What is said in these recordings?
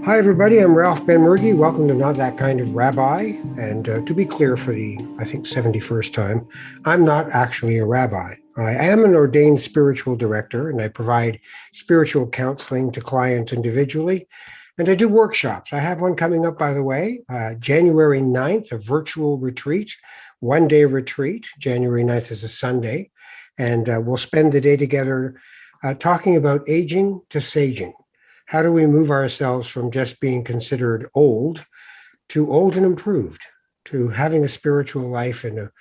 Hi, everybody. I'm Ralph Ben-Murgy. Welcome to Not That Kind of Rabbi. And to be clear for the, 71st time, I'm not actually a rabbi. I am an ordained spiritual director, and I provide spiritual counseling to clients individually. And I do workshops. I have one coming up, by the way, January 9th, a virtual retreat, one-day retreat. January 9th is a Sunday. And we'll spend the day together talking about aging to saging. How do we move ourselves from just being considered old to old and improved, to having a spiritual life and a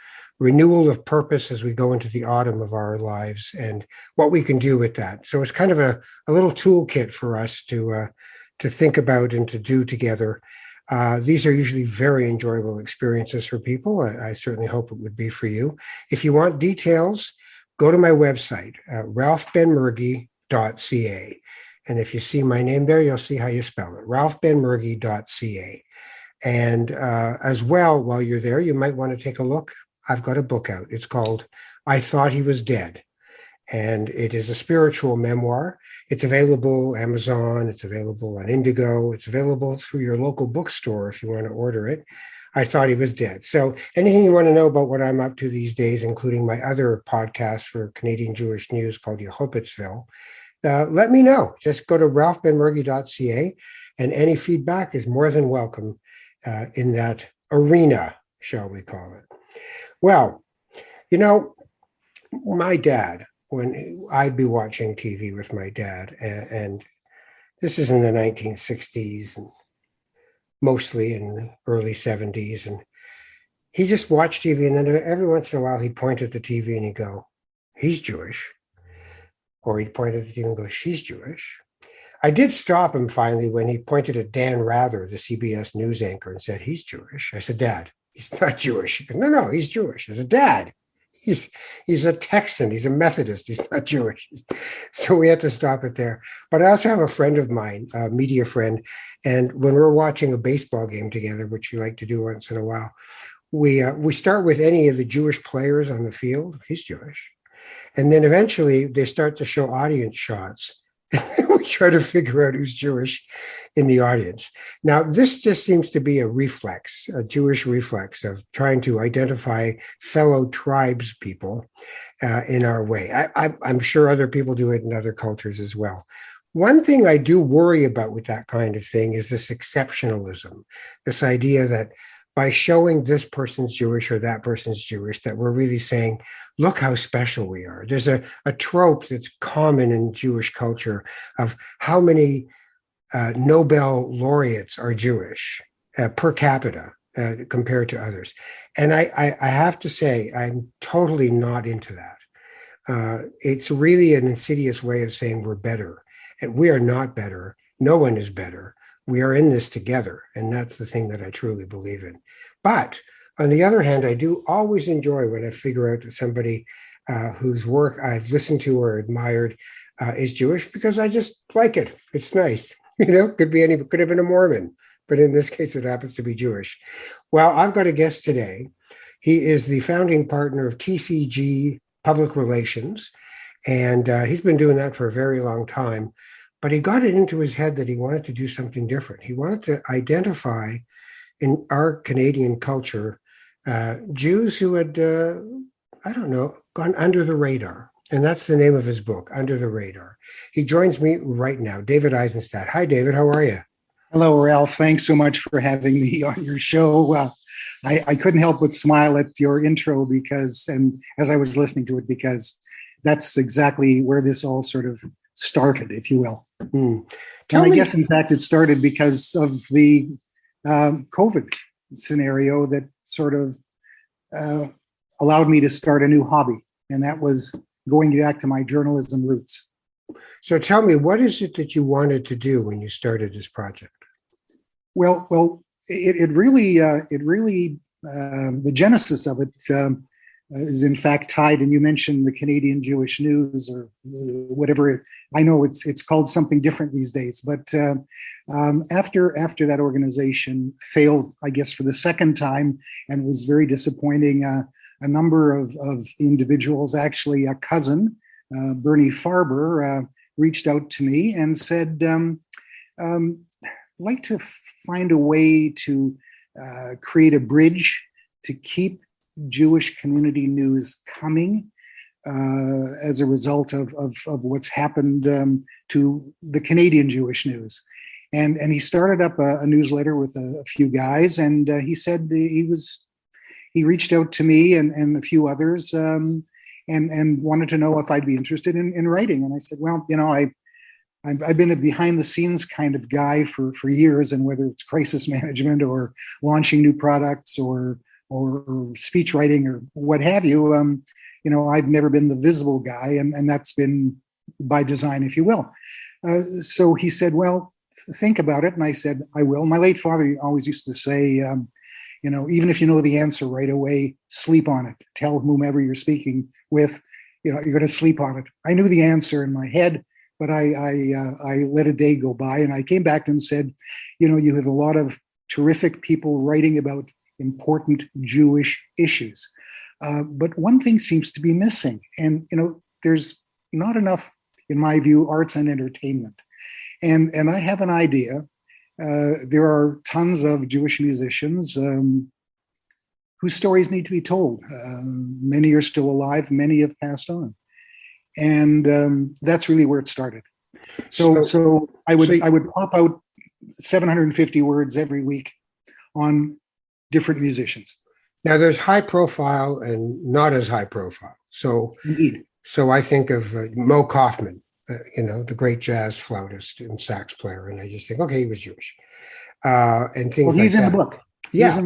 renewal of purpose as we go into the autumn of our lives and what we can do with that? So it's kind of a little toolkit for us to think about and to do together. These are usually very enjoyable experiences for people. I certainly hope it would be for you. If you want details, go to my website, ralphbenmurgy.ca. And if you see my name there, you'll see how you spell it, ralphbenmurgy.ca. And as well, while you're there, you might want to take a look. I've got a book out. It's called I Thought He Was Dead. And it is a spiritual memoir. It's available Amazon. It's available on Indigo. It's available through your local bookstore if you want to order it. I Thought He Was Dead. So anything you want to know about what I'm up to these days, including my other podcast for Canadian Jewish News called Yehopitzville, let me know. Just go to ralphbenmurgy.ca, and any feedback is more than welcome in that arena, shall we call it. Well, my dad, when I'd be watching TV with my dad, and this is in the 1960s and mostly in the early 70s, and he just watched TV, and then every once in a while he'd point at the TV and he'd go, "He's Jewish." Or he'd point at the TV and go, "She's Jewish." I did stop him finally when he pointed at Dan Rather, the CBS News anchor, and said, "He's Jewish." I said, "Dad, he's not Jewish." He goes, No, he's Jewish. I said, "Dad, he's a Texan. He's a Methodist. He's not Jewish." So we had to stop it there. But I also have a friend of mine, a media friend, and when we're watching a baseball game together, which we like to do once in a while, we start with any of the Jewish players on the field. He's Jewish. And then eventually they start to show audience shots. We try to figure out who's Jewish in the audience. Now, this just seems to be a reflex, a Jewish reflex of trying to identify fellow tribes people in our way. I'm sure other people do it in other cultures as well. One thing I do worry about with that kind of thing is this exceptionalism, this idea that by showing this person's Jewish or that person's Jewish, that we're really saying, look how special we are. There's a trope that's common in Jewish culture of how many Nobel laureates are Jewish per capita compared to others. And I have to say, I'm totally not into that. It's really an insidious way of saying we're better. And we are not better. No one is better. We are in this together, and that's the thing that I truly believe in. But on the other hand, I do always enjoy when I figure out that somebody whose work I've listened to or admired is Jewish, because I just like it. It's nice. Could have been a Mormon, but in this case, it happens to be Jewish. Well, I've got a guest today. He is the founding partner of TCG Public Relations, and he's been doing that for a very long time. But he got it into his head that he wanted to do something different. He wanted to identify in our Canadian culture Jews who had, gone under the radar. And that's the name of his book, Under the Radar. He joins me right now, David Eisenstadt. Hi, David. How are you? Hello, Ralph. Thanks so much for having me on your show. I couldn't help but smile at your intro and as I was listening to it, because that's exactly where this all sort of started, if you will. And I guess, in fact, it started because of the COVID scenario that sort of allowed me to start a new hobby, and that was going back to my journalism roots. So tell me, what is it that you wanted to do when you started this project? Well, it really, the genesis of it is in fact tied, and you mentioned the Canadian Jewish News or whatever. I know it's called something different these days, but after that organization failed, I guess, for the second time, and was very disappointing, a number of individuals, actually a cousin, Bernie Farber, reached out to me and said, like to find a way to create a bridge to keep Jewish community news coming as a result of what's happened to the Canadian Jewish news. And he started up a newsletter with a few guys, and he said he reached out to me and a few others and wanted to know if I'd be interested in writing. And I said, well, I've been a behind the scenes kind of guy for years, and whether it's crisis management or launching new products or speech writing or what have you, I've never been the visible guy, and that's been by design, if you will. So he said, well, think about it. And I said, I will. My late father always used to say, even if you know the answer right away, sleep on it. Tell whomever you're speaking with, you're going to sleep on it. I knew the answer in my head, but I let a day go by, and I came back and said, you have a lot of terrific people writing about important Jewish issues. But one thing seems to be missing. And, there's not enough, in my view, arts and entertainment. And I have an idea. There are tons of Jewish musicians whose stories need to be told. Many are still alive. Many have passed on. And that's really where it started. So I would pop out 750 words every week on different musicians. Now, there's high profile and not as high profile. So, indeed. So I think of Mo Kaufman, the great jazz flautist and sax player, and I just think, okay, he was Jewish, and things like that. He's in the book. Yeah,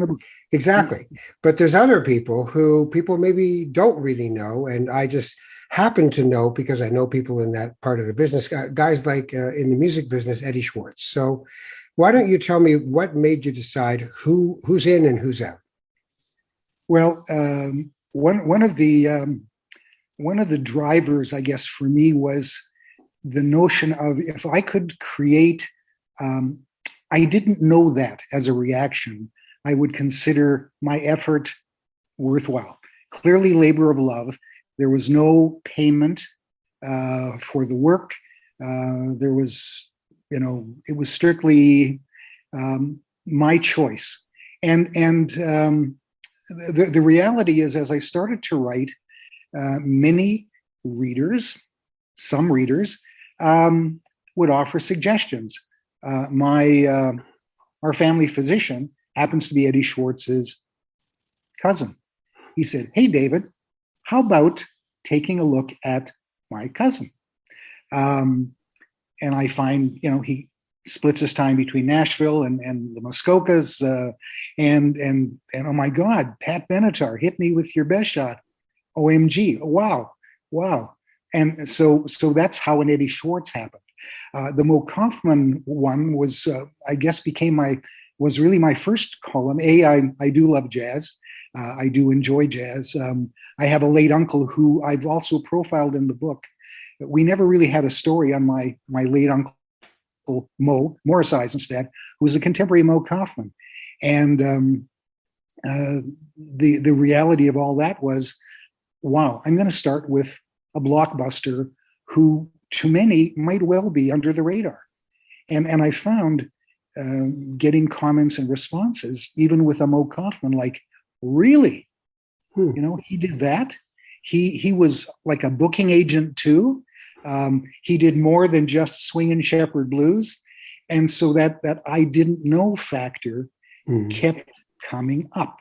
exactly. But there's other people who people maybe don't really know, and I just happen to know because I know people in that part of the business, guys like in the music business, Eddie Schwartz. So why don't you tell me what made you decide who's in and who's out? Well, one of the drivers, I guess, for me was the notion of if I could create, I didn't know that as a reaction, I would consider my effort worthwhile. Clearly, labor of love. There was no payment for the work. There was, it was strictly my choice. And the reality is, as I started to write, many readers, some readers, would offer suggestions. Our family physician happens to be Eddie Schwartz's cousin. He said, "Hey, David, how about taking a look at my cousin?" And I find, he splits his time between Nashville and the Muskokas, and oh my God, Pat Benatar, hit me with your best shot. OMG, wow. And so that's how an Eddie Schwartz happened. The Mo Kaufman one was, I guess, was really my first column. I do love jazz. I do enjoy jazz. I have a late uncle who I've also profiled in the book. We never really had a story on my late uncle, Morris Eisenstadt, who was a contemporary Mo Kaufman. And the reality of all that was, wow, I'm going to start with a blockbuster who to many might well be under the radar. And I found getting comments and responses, even with a Mo Kaufman, like, really? He did that? He was like a booking agent too. He did more than just swing and shepherd blues. And so that I didn't know factor kept coming up.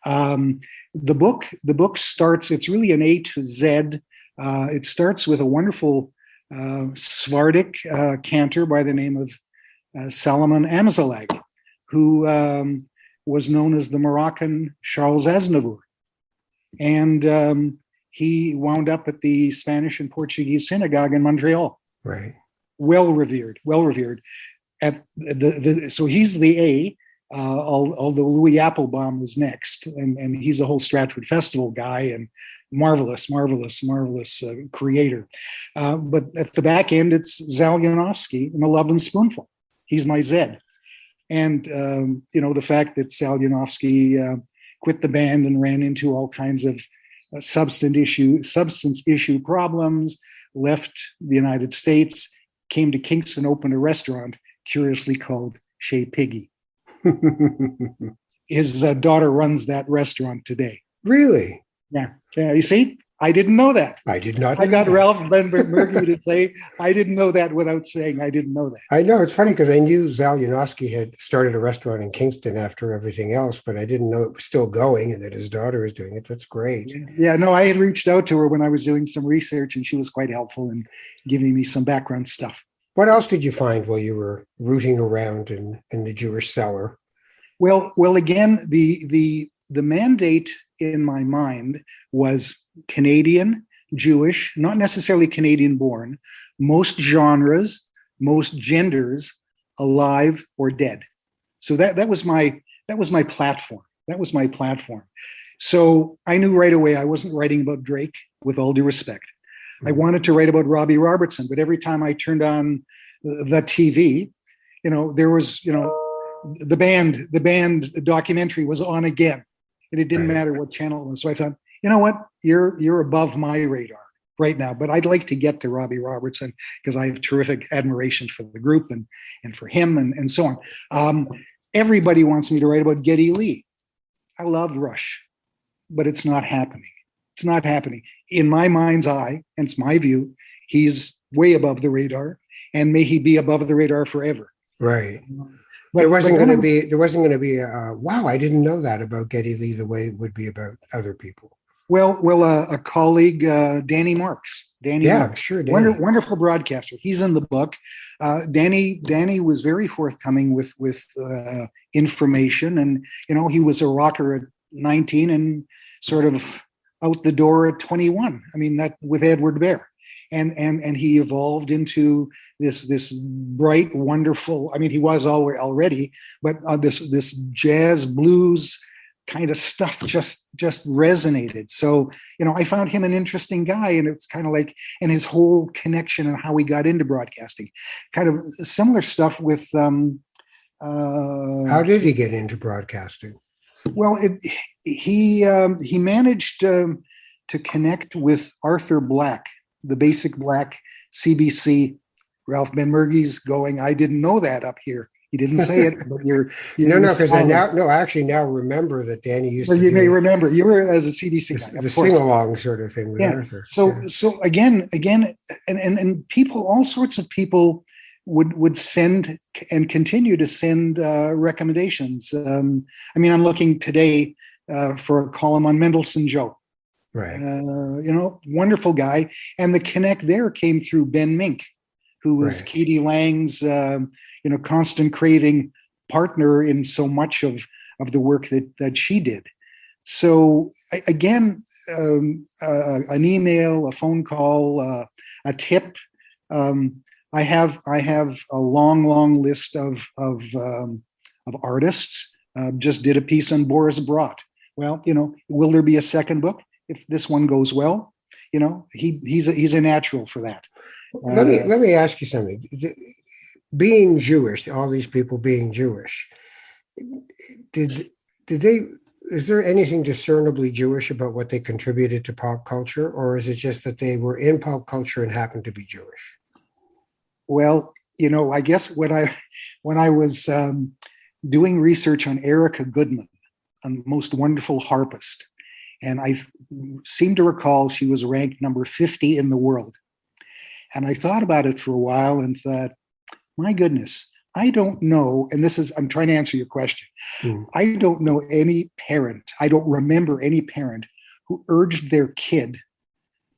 The book starts, it's really an A to Z. It starts with a wonderful Sephardic cantor by the name of Salomon Amzalag, who was known as the Moroccan Charles Aznavour. And he wound up at the Spanish and Portuguese synagogue in Montreal. Right. Well revered. At so he's the A, although Louis Applebaum was next, and he's a whole Stratford Festival guy and marvelous creator. But at the back end, it's Zal Yanofsky in A Love and Spoonful. He's my Z. And the fact that Zal Yanofsky quit the band and ran into all kinds of substance issue problems, left the United States, came to Kingston, opened a restaurant curiously called Chez Piggy. His daughter runs that restaurant today. Really? Yeah. Yeah. You see, I didn't know that. I did not I know got that. Ralph Benmergui to say I didn't know that without saying I didn't know that. I know it's funny because I knew Zal Yanofsky had started a restaurant in Kingston after everything else, but I didn't know it was still going and that his daughter is doing it. That's great. Yeah, no, I had reached out to her when I was doing some research, and she was quite helpful in giving me some background stuff. What else did you find while you were rooting around in the Jewish cellar? Well, again, the mandate in my mind was Canadian, Jewish, not necessarily Canadian born, most genres, most genders, alive or dead. So that was my platform. That was my platform. So I knew right away I wasn't writing about Drake, with all due respect. I wanted to write about Robbie Robertson, but every time I turned on the TV, there was, the band documentary was on again, and it didn't matter what channel it was. So I thought, you know what, you're above my radar right now, but I'd like to get to Robbie Robertson because I have terrific admiration for the group and for him and so on. Everybody wants me to write about Geddy Lee. I loved Rush, but it's not happening. It's not happening. In my mind's eye, and it's my view, he's way above the radar, and may he be above the radar forever. Right. There wasn't going to be a wow, I didn't know that about Geddy Lee the way it would be about other people. Well, a colleague, Danny Marks. Marks, sure, Danny. Wonderful broadcaster. He's in the book. Danny was very forthcoming with information, and he was a rocker at 19 and sort of out the door at 21. I mean, that with Edward Bear, and he evolved into this bright, wonderful. I mean, he was already, but this jazz blues kind of stuff just resonated. So, I found him an interesting guy, and it's kind of like, and his whole connection and how he got into broadcasting, kind of similar stuff with. How did he get into broadcasting? Well, he managed to connect with Arthur Black, the Basic Black CBC. Ralph Benmerguy's going, I didn't know that up here. He didn't say it, but because I actually now remember that Danny used to. You may remember you were as a CBC guy, the sing along sort of thing with Arthur. So again, and people, all sorts of people would send and continue to send recommendations. I mean, I'm looking today for a column on Mendelssohn Joe. Right. Wonderful guy, and the connect there came through Ben Mink, who was Katie Lang's constant craving partner in so much of the work that she did. So again, an email, a phone call, a tip. I have a long list of artists. Just did a piece on Boris Brott. Well, will there be a second book if this one goes well? He's a natural for that. Let me ask you something. Being Jewish, all these people being Jewish, did they? Is there anything discernibly Jewish about what they contributed to pop culture, or is it just that they were in pop culture and happened to be Jewish? Well, I guess when I was doing research on Erica Goodman, a most wonderful harpist, and I seem to recall she was ranked number 50 in the world. And I thought about it for a while and thought, my goodness, I don't know, and I'm trying to answer your question. I don't know any parent, I don't remember any parent who urged their kid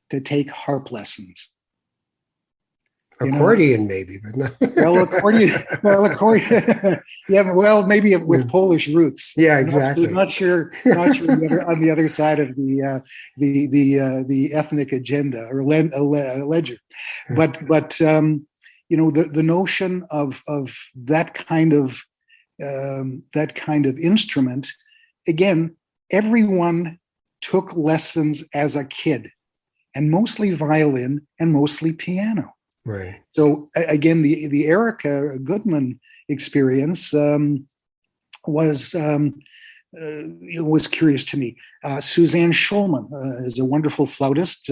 to take harp lessons. Accordion, maybe, but not. accordion. Yeah, well, maybe with Polish roots. Yeah, exactly. Not sure on the other side of the ethnic agenda or ledger, but the notion of that kind of instrument. Again, everyone took lessons as a kid, and mostly violin and mostly piano. Right. So again, the Erica Goodman experience was curious to me. Suzanne Schulman is a wonderful flautist,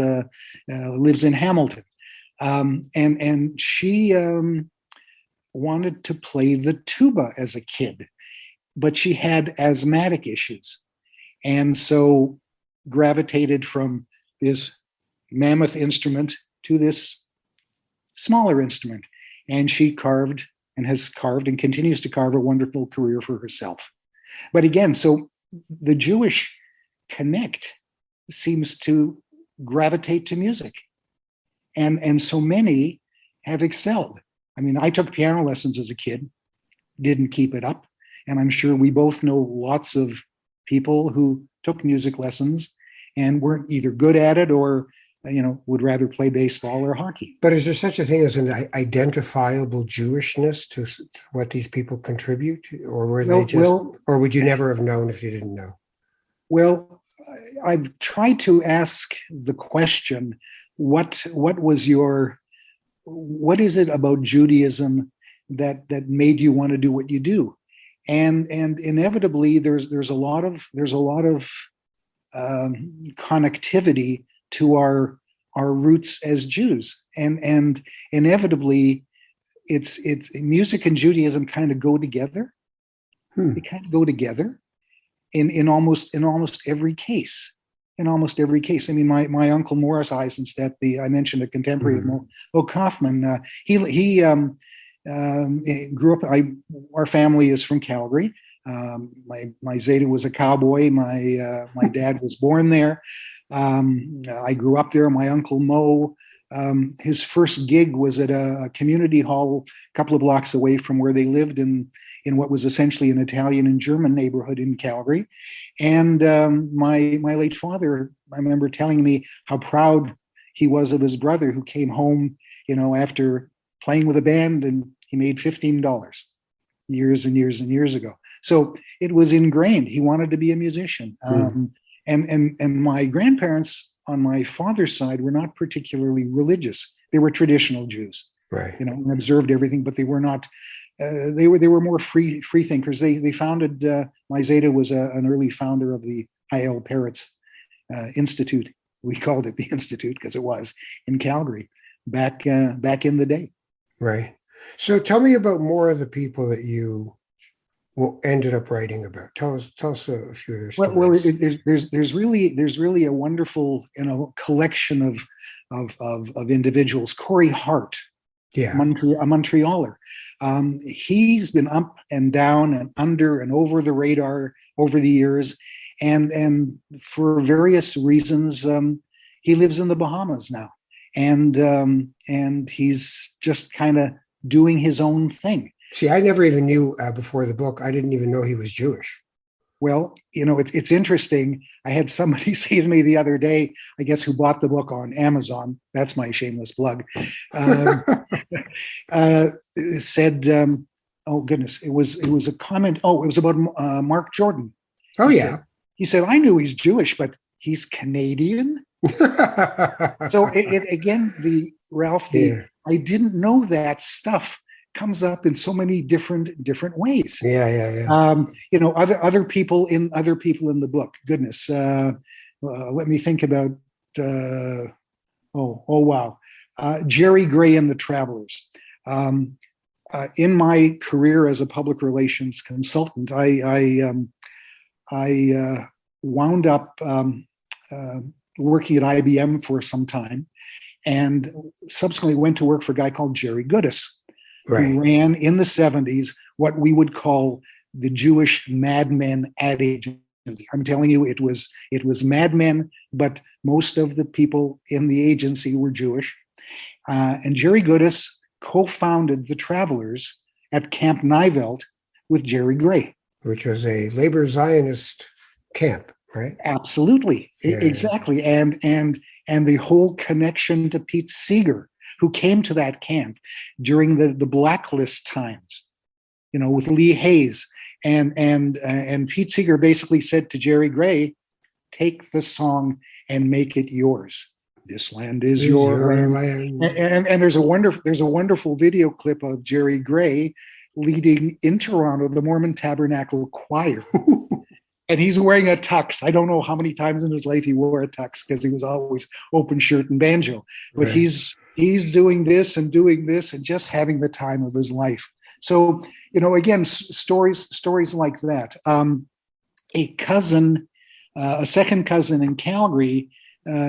lives in Hamilton, and she wanted to play the tuba as a kid, but she had asthmatic issues. And so gravitated from this mammoth instrument to this smaller instrument. And she carved and has carved and continues to carve a wonderful career for herself. But again, so the Jewish connect seems to gravitate to music. And so many have excelled. I mean, I took piano lessons as a kid, didn't keep it up. And I'm sure we both know lots of people who took music lessons and weren't either good at it or, would rather play baseball or hockey. But is there such a thing as an identifiable Jewishness to what these people contribute? Or were they just, or would you never have known if you didn't know? Well, I've tried to ask the question, what is it about Judaism that made you want to do what you do? And inevitably there's a lot of connectivity to our roots as Jews, and inevitably it's music and Judaism kind of go together. They kind of go together in almost every case. In almost every case. I mean, my uncle Morris Eisenstadt, I mentioned a contemporary of Mo Kaufman. He grew up. Our family is from Calgary. My Zeta was a cowboy. My dad was born there. I grew up there. My uncle Mo, his first gig was at a community hall a couple of blocks away from where they lived in what was essentially an Italian and German neighborhood in Calgary. And my late father, I remember telling me how proud he was of his brother who came home, after playing with a band, and he made $15 years and years and years ago. So it was ingrained. He wanted to be a musician. And my grandparents on my father's side were not particularly religious. They were traditional Jews, right? And observed everything, but they were not. They were more free thinkers. They founded. My Zeta was an early founder of the Hayel Peretz Institute. We called it the Institute because it was in Calgary back in the day. Right. So tell me about more of the people that you ended up writing about. Tell us a few of their stories. Well, there's really a wonderful collection of individuals. Corey Hart, a Montrealer. He's been up and down and under and over the radar over the years, and for various reasons, he lives in the Bahamas now, and he's just kind of doing his own thing. See, I never even knew before the book. I didn't even know he was Jewish. Well, it's interesting. I had somebody say to me the other day, I guess who bought the book on Amazon. That's my shameless plug. Said, "Oh goodness, it was a comment. Oh, it was about Mark Jordan." Oh yeah. He said, "I knew he's Jewish, but he's Canadian." So again, Ralph, I didn't know that stuff comes up in so many different ways. Yeah. Other people in the book. Goodness, let me think about. Wow, Jerry Gray and the Travelers. In my career as a public relations consultant, I wound up working at IBM for some time, and subsequently went to work for a guy called Jerry Goodis. Right. Who ran in the 70s what we would call the Jewish Mad Men ad agency. I'm telling you, it was Mad Men, but most of the people in the agency were Jewish. And Jerry Goodis co-founded the Travelers at Camp Nivelt with Jerry Gray, which was a labor Zionist camp, right? Absolutely, exactly, and the whole connection to Pete Seeger, who came to that camp during the blacklist times, with Lee Hayes, and Pete Seeger basically said to Jerry Gray, "Take the song and make it yours. This land is your land." And there's a wonderful video clip of Jerry Gray leading in Toronto the Mormon Tabernacle Choir. And he's wearing a tux. I don't know how many times in his life he wore a tux because he was always open shirt and banjo. But right. he's doing this and just having the time of his life. So, again, stories like that. A cousin, a second cousin in Calgary,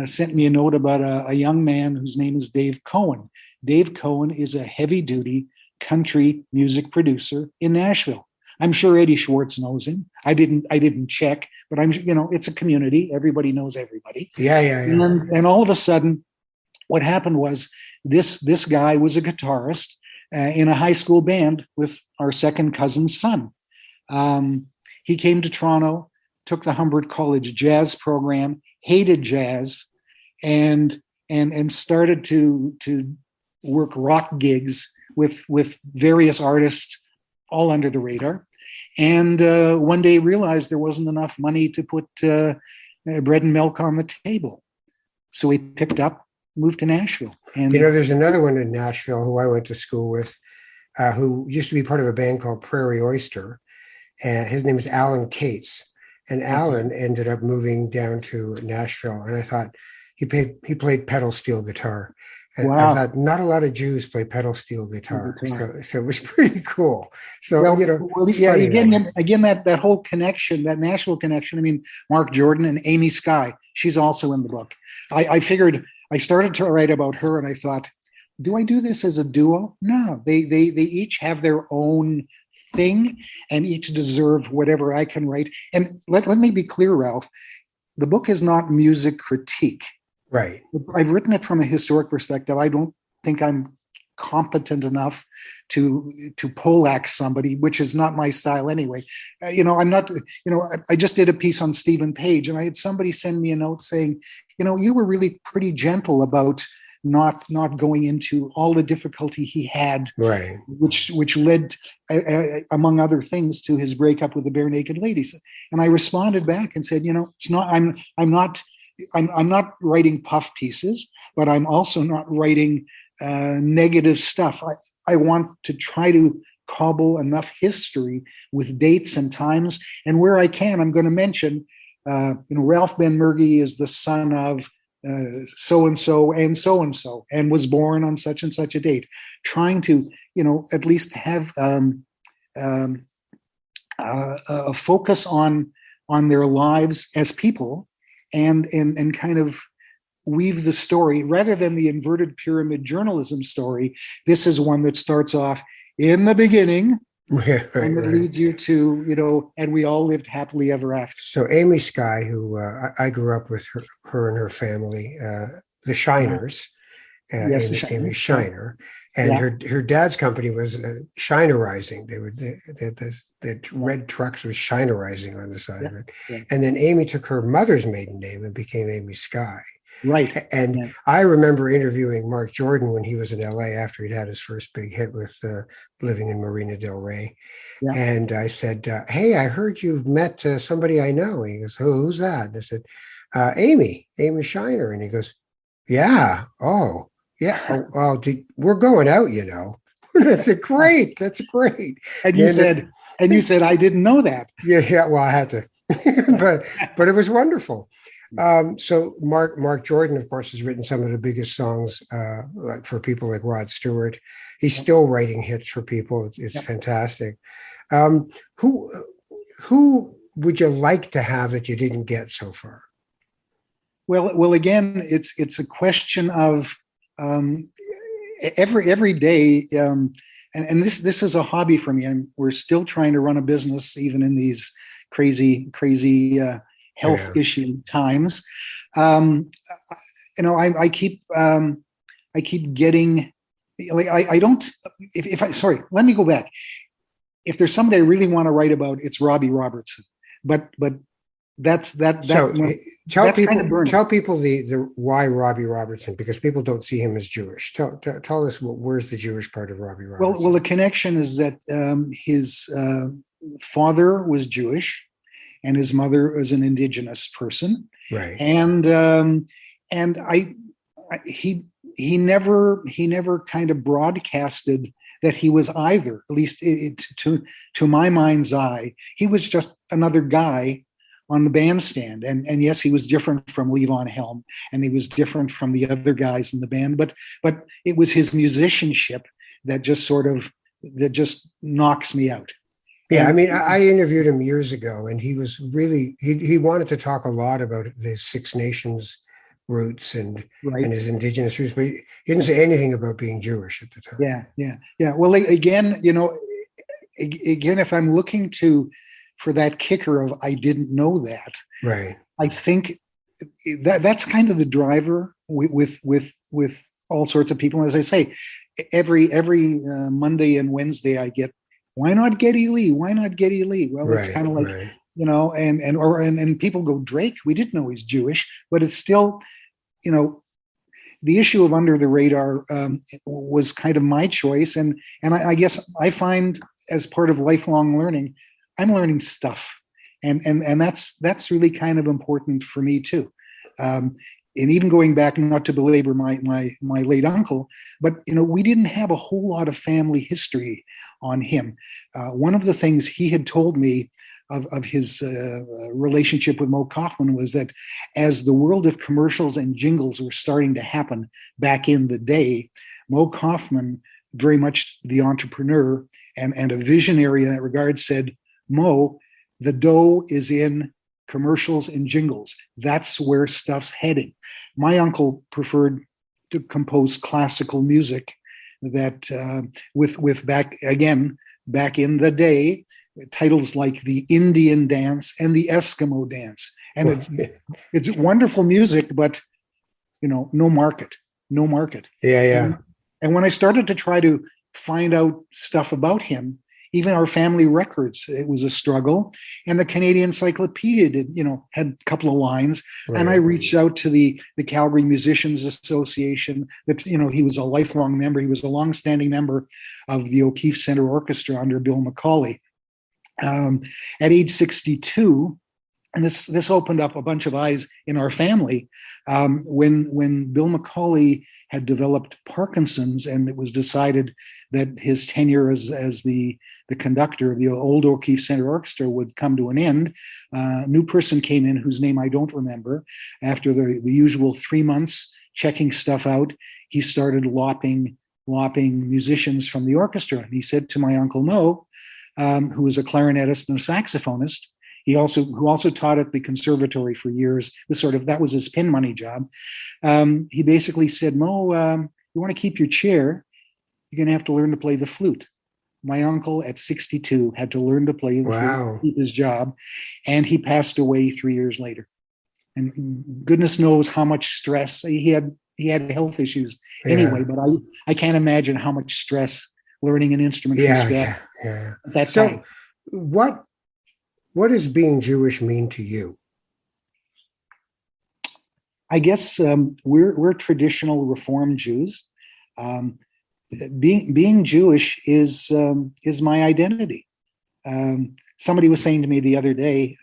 sent me a note about a young man whose name is Dave Cohen. Dave Cohen is a heavy-duty country music producer in Nashville. I'm sure Eddie Schwartz knows him. I didn't check, but it's a community. Everybody knows everybody. Yeah. And all of a sudden, what happened was this guy was a guitarist in a high school band with our second cousin's son. He came to Toronto, took the Humboldt College jazz program, hated jazz, and started to work rock gigs with various artists, all under the radar. And one day realized there wasn't enough money to put bread and milk on the table. So he picked up, moved to Nashville. And there's another one in Nashville who I went to school with, who used to be part of a band called Prairie Oyster. And his name is Alan Cates. And Alan ended up moving down to Nashville. And I thought he played pedal steel guitar. And wow. I thought not a lot of Jews play pedal steel guitar. So it was pretty cool. So, again, that whole connection, that Nashville connection. I mean, Mark Jordan and Amy Skye, she's also in the book. I figured, I started to write about her and I thought, do I do this as a duo? No, they each have their own thing and each deserve whatever I can write. And let me be clear, Ralph, the book is not music critique. Right. I've written it from a historic perspective. I don't think I'm competent enough to poleaxe somebody, which is not my style anyway. I'm not, I just did a piece on Stephen Page and I had somebody send me a note saying, you were really pretty gentle about not going into all the difficulty he had, right, which led, among other things, to his breakup with the Bare Naked Ladies. And I responded back and said, it's not, I'm not writing puff pieces, but I'm also not writing negative stuff. I want to try to cobble enough history with dates and times, and where I can, I'm going to mention, Ralph Ben-Mergy is the son of so-and-so and so-and-so, and was born on such and such a date, trying to, at least have a focus on their lives as people, and kind of weave the story rather than the inverted pyramid journalism story. This is one that starts off in the beginning, and it leads you to, and we all lived happily ever after. So Amy Skye, who I grew up with her and her family, the Shiners, yes, Amy Shiner, and her dad's company was Shinerizing. They had red trucks with Shinerizing on the side of it. Yeah. And then Amy took her mother's maiden name and became Amy Skye. Right. And I remember interviewing Mark Jordan when he was in LA after he'd had his first big hit with Living in Marina Del Rey. Yeah. And I said, hey, I heard you've met somebody I know. He goes, who's that? And I said, Amy Shiner. And he goes, yeah. Oh, yeah. Oh, well, we're going out, That's great. That's great. And you said, I didn't know that. Yeah. Well, I had to, but it was wonderful. So Mark Jordan, of course, has written some of the biggest songs, like for people like Rod Stewart. He's still writing hits for people. It's fantastic. Who would you like to have that you didn't get so far? Well, again, it's a question of every day, and this is a hobby for me. We're still trying to run a business even in these crazy health issue times. I keep getting, like, I don't, let me go back. If there's somebody I really want to write about, it's Robbie Robertson, but that's so tell people the why Robbie Robertson, because people don't see him as Jewish. Tell us where's the Jewish part of Robbie Robertson? Well, the connection is that his father was Jewish, and his mother was an indigenous person, right? And he never kind of broadcasted that he was either. At least to my mind's eye, he was just another guy on the bandstand. And yes, he was different from Levon Helm, and he was different from the other guys in the band, but it was his musicianship that just knocks me out. Yeah, I And mean, I interviewed him years ago, and he was really he wanted to talk a lot about the Six Nations roots and right. his indigenous roots, but he didn't say anything about being Jewish at the time. Yeah. Well, again, if I'm looking for that kicker of I didn't know that, Right. I think that's kind of the driver with all sorts of people. As I say, every Monday and Wednesday I get, why not Geddy Lee? Why not Geddy Lee? Well, it's kind of like, right. And people go, Drake, we didn't know he's Jewish, but it's still, the issue of Under the Radar was kind of my choice. And I guess I find, as part of lifelong learning, I'm learning stuff. And that's really kind of important for me too. And even going back, not to belabor my late uncle, but we didn't have a whole lot of family history on him. One of the things he had told me of his relationship with Mo Kaufman was that as the world of commercials and jingles were starting to happen back in the day, Mo Kaufman, very much the entrepreneur and a visionary in that regard, said, Mo, the dough is in commercials and jingles. That's where stuff's heading. My uncle preferred to compose classical music that with back in the day, titles like the Indian Dance and the Eskimo Dance. And it's wonderful music, but no market. Yeah. And when I started to try to find out stuff about him, even our family records, it was a struggle. And the Canadian Encyclopedia had a couple of lines. Right. And I reached out to the Calgary Musicians Association. That he was a lifelong member. He was a longstanding member of the O'Keefe Center Orchestra under Bill McCauley. At age 62, and this opened up a bunch of eyes in our family, when Bill McCauley had developed Parkinson's, and it was decided that his tenure as the conductor of the old O'Keefe Center Orchestra would come to an end. A new person came in whose name I don't remember. After the usual 3 months checking stuff out, he started lopping musicians from the orchestra. And he said to my Uncle Mo, who was a clarinetist and a saxophonist, who also taught at the conservatory for years. That was his pin money job. He basically said, Mo, you want to keep your chair, you're going to have to learn to play the flute. My uncle at 62 had to learn to play the flute to keep his job, and he passed away 3 years later. And goodness knows how much stress he had health issues anyway, but I can't imagine how much stress learning an instrument from scratch. Yeah. That's so. What does being Jewish mean to you? I guess we're traditional Reform Jews. Being Jewish is my identity. Somebody was saying to me the other day,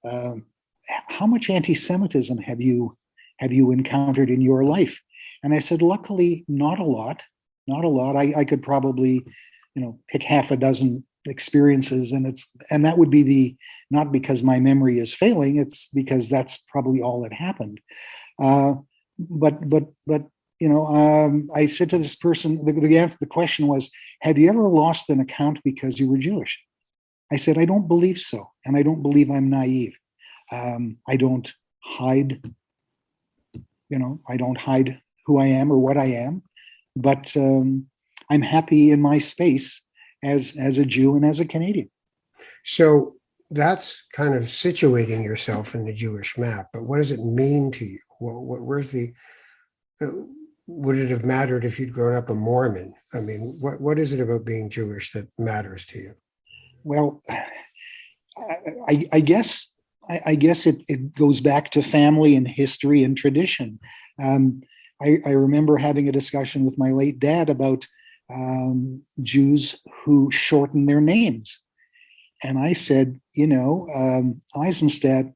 how much anti-Semitism have you encountered in your life? And I said, luckily, not a lot. I could probably, pick half a dozen experiences, and that would be not because my memory is failing, it's because that's probably all that happened. But I said to this person, the question was, have you ever lost an account because you were Jewish? I said, I don't believe so, and I don't believe I'm naive. I don't hide, I don't hide who I am or what I am, but I'm happy in my space as a Jew and as a Canadian. So that's kind of situating yourself in the Jewish map, but what does it mean to you? Where's would it have mattered if you'd grown up a Mormon? I mean, what is it about being Jewish that matters to you? Well, I guess it goes back to family and history and tradition. I remember having a discussion with my late dad about Jews who shorten their names. And I said, Eisenstadt,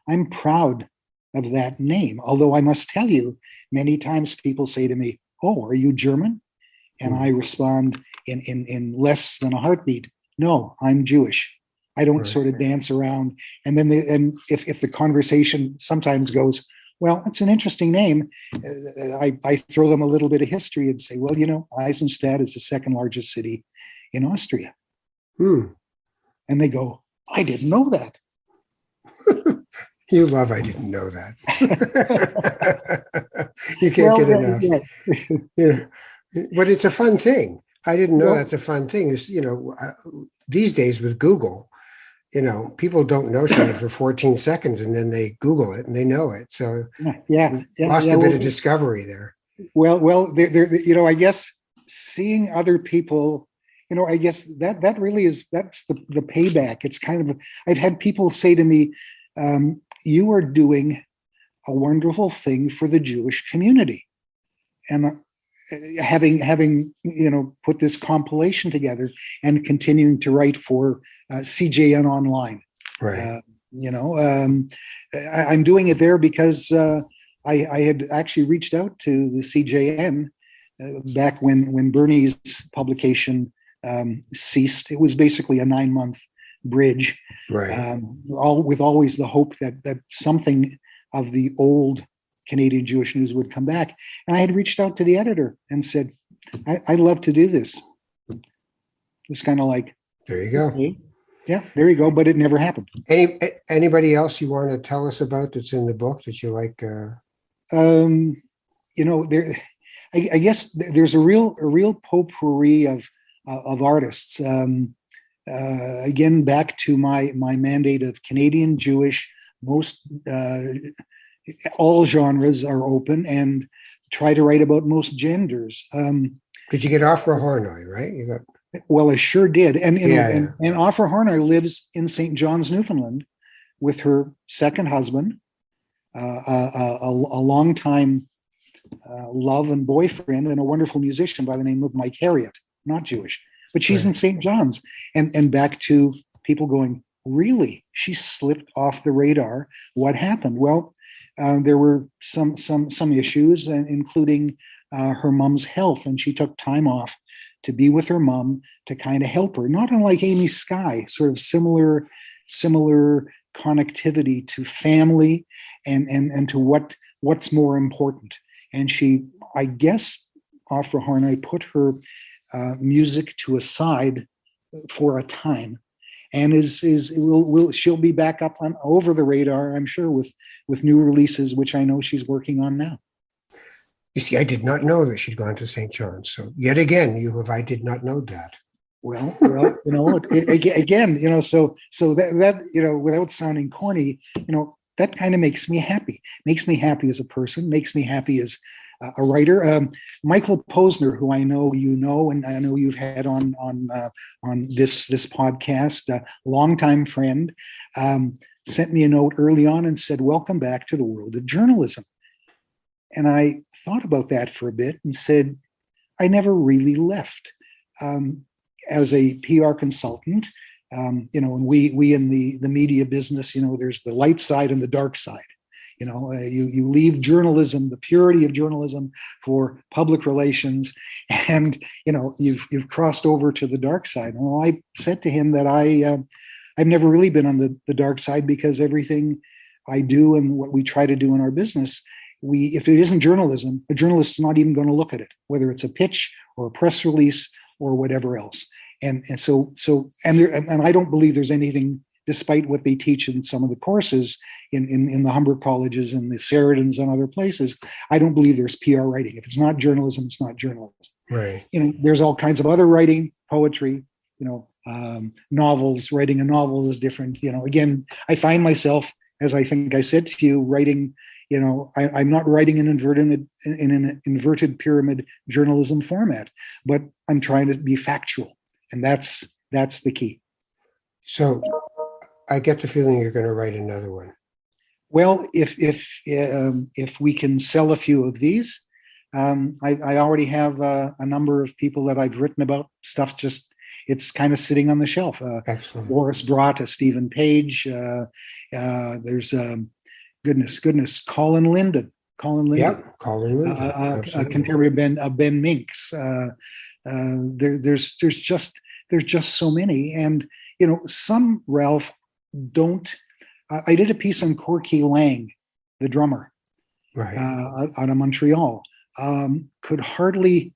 I'm proud of that name. Although I must tell you, many times people say to me, oh, are you German? And I respond in less than a heartbeat, no, I'm Jewish. I don't Right. sort of dance around. And then and if the conversation sometimes goes, well, it's an interesting name, I throw them a little bit of history and say, well, Eisenstadt is the second largest city in Austria. Hmm. And they go, I didn't know that. You love, I didn't know that. You can't Well, get enough. yeah. Yeah. But it's a fun thing. I didn't know Well, that's a fun thing. Is these days with Google, people don't know something for 14 seconds and then they Google it and they know it. So yeah, we yeah, lost yeah. a bit of discovery there. I guess seeing other people, I guess that really that's the payback. It's kind of, I've had people say to me, you are doing a wonderful thing for the Jewish community. And having put this compilation together and continuing to write for CJN Online. Right. I'm doing it there because I had actually reached out to the CJN back when Bernie's publication ceased. It was basically a 9-month bridge, Right. all with always the hope that something of the old Canadian Jewish news would come back. And I had reached out to the editor and said, I'd love to do this. It was kind of like, There you go. okay, yeah, there you go. But it never happened. Anybody else you want to tell us about that's in the book that you like? There, I guess there's a real potpourri of artists. Again, back to my mandate of Canadian Jewish, most all genres are open, and try to write about most genders. Did you get Afra Hornoy, right? You got. Well, I sure did, and Yeah. and Afra Hornoy lives in St. John's, Newfoundland, with her second husband, a longtime love and boyfriend, and a wonderful musician by the name of Mike Harriott, not Jewish, but she's in St. John's. And back to people going, really, she slipped off the radar. What happened? Well, there were some issues, including her mom's health, and she took time off to be with her mom to kind of help her. Not unlike Amy Sky, sort of similar connectivity to family and to what's more important. And she, I guess, Afra Hornoy put her music to a side for a time, and she'll be back up on over the radar, I'm sure, with new releases, which I know she's working on now. You see, I did not know that she'd gone to St. John's. So yet again, I did not know that. Well, again, so that without sounding corny, that kind of makes me happy. Makes me happy as a person. Makes me happy as a writer. Michael Posner, who I know and I know you've had on this podcast, a longtime friend, sent me a note early on and said, "Welcome back to the world of journalism." And I thought about that for a bit and said, I never really left. As a PR consultant, and we in the media business, there's the light side and the dark side. You leave journalism, the purity of journalism, for public relations, and you've crossed over to the dark side. And I said to him that I've never really been on the dark side, because everything I do and what we try to do in our business, if it isn't journalism, a journalist is not even going to look at it, whether it's a pitch or a press release or whatever else. And I don't believe there's anything, despite what they teach in some of the courses in the Humber colleges and the Saridans and other places, I don't believe there's PR writing. If it's not journalism, it's not journalism. Right. There's all kinds of other writing, poetry, novels. Writing a novel is different. Again, I find myself, as I think I said to you, writing. I'm not writing in an inverted pyramid journalism format, but I'm trying to be factual, and that's the key. So I get the feeling you're going to write another one. Well, if we can sell a few of these, I already have a number of people that I've written about. Stuff it's kind of sitting on the shelf. Excellent. Boris Brott, Stephen Page. There's goodness, Colin Linden. Yep, Colin Linden. A contemporary Ben Minks. There's just so many, and some, Ralph, don't. I did a piece on Corky Lang, the drummer, Right. out of Montreal. Could hardly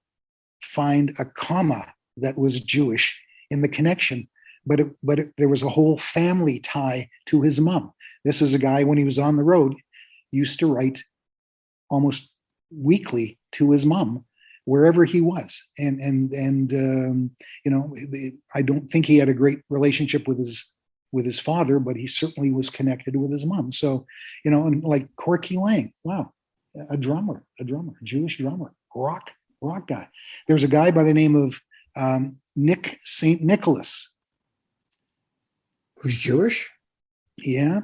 find a comma that was Jewish in the connection, but there was a whole family tie to his mom. This was a guy, when he was on the road, used to write almost weekly to his mom wherever he was, and I don't think he had a great relationship with his father, but he certainly was connected with his mom. So, and like Corky Lang, wow, a Jewish drummer, rock guy. There's a guy by the name of Nick St. Nicholas. Who's Jewish? Yeah.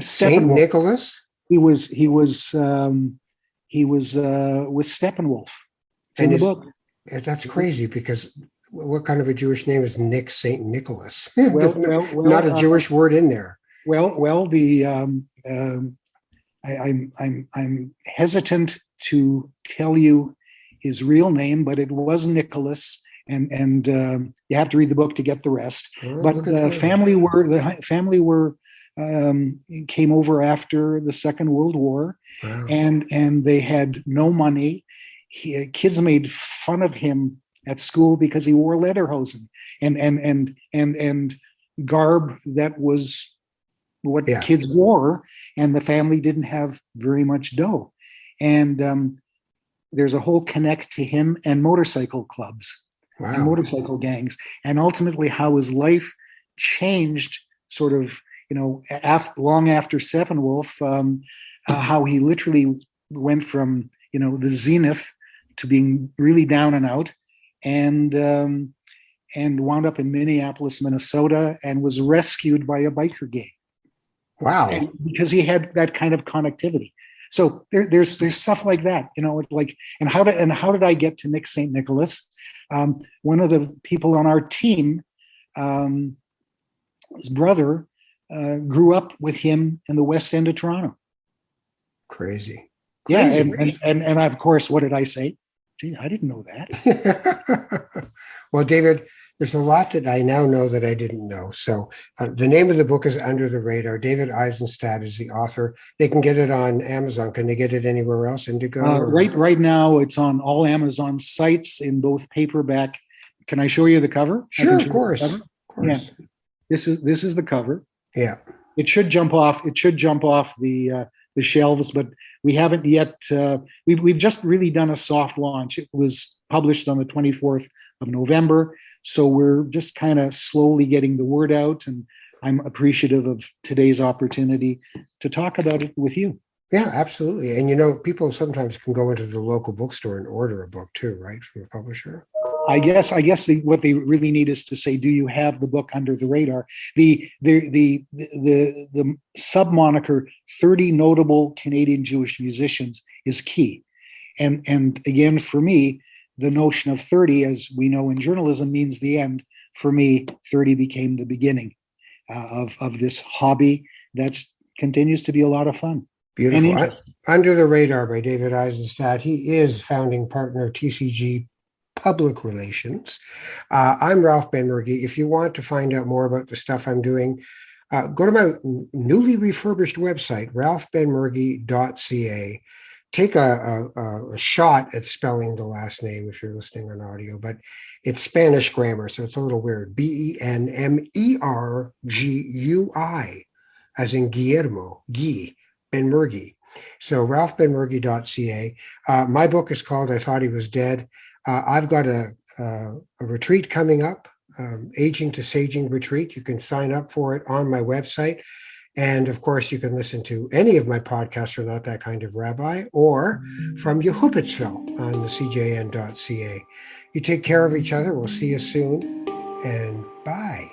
Saint Nicholas? He was with Steppenwolf. It's in the book. That's crazy, because what kind of a Jewish name is Nick St. Nicholas? Well, not a Jewish word in there. Well, I'm hesitant to tell you his real name, but it was Nicholas, and you have to read the book to get the rest. But the family were came over after the Second World War. Wow. and they had no money. Kids made fun of him at school because he wore lederhosen and garb that was what kids wore, and the family didn't have very much dough. And there's a whole connect to him and motorcycle clubs. Wow. And motorcycle gangs, and ultimately how his life changed, sort of, long after Steppenwolf, how he literally went from, the zenith to being really down and out, and wound up in Minneapolis, Minnesota, and was rescued by a biker gang. Wow. And because he had that kind of connectivity. So there's stuff like that, and how did I get to Nick St. Nicholas? One of the people on our team, his brother, grew up with him in the West End of Toronto. Crazy. Yeah, and of course, what did I say? Gee, I didn't know that. Well, David, there's a lot that I now know that I didn't know. So the name of the book is Under the Radar. David Eisenstadt is the author. They can get it on Amazon. Can they get it anywhere else? Indigo? Right now, it's on all Amazon sites in both paperback. Can I show you the cover? Sure, of course. Yeah. This is the cover. Yeah. It should jump off the shelves, but we haven't yet. We've just really done a soft launch. It was published on the 24th of November, so we're just kind of slowly getting the word out, and I'm appreciative of today's opportunity to talk about it with you. Yeah, absolutely. And people sometimes can go into the local bookstore and order a book too, right, from a publisher? I guess what they really need is to say, do you have the book Under the Radar? The sub moniker 30 notable Canadian Jewish musicians is key. And again, for me, the notion of 30, as we know in journalism, means the end. For me, 30 became the beginning of this hobby that continues to be a lot of fun. Beautiful. Under the Radar by David Eisenstadt. He is founding partner of TCG Public Relations. I'm Ralph Benmergui. If you want to find out more about the stuff I'm doing, go to my newly refurbished website, ralphbenmergui.ca. Take a shot at spelling the last name if you're listening on audio, but it's Spanish grammar, so it's a little weird. Benmergui, as in Guillermo, Guy, Benmergui. So ralphbenmergui.ca. My book is called I Thought He Was Dead. I've got a retreat coming up, Aging to Saging retreat. You can sign up for it on my website. And of course, you can listen to any of my podcasts for Not That Kind of Rabbi or from Yehupitzville on the cjn.ca. You take care of each other. We'll see you soon, and bye.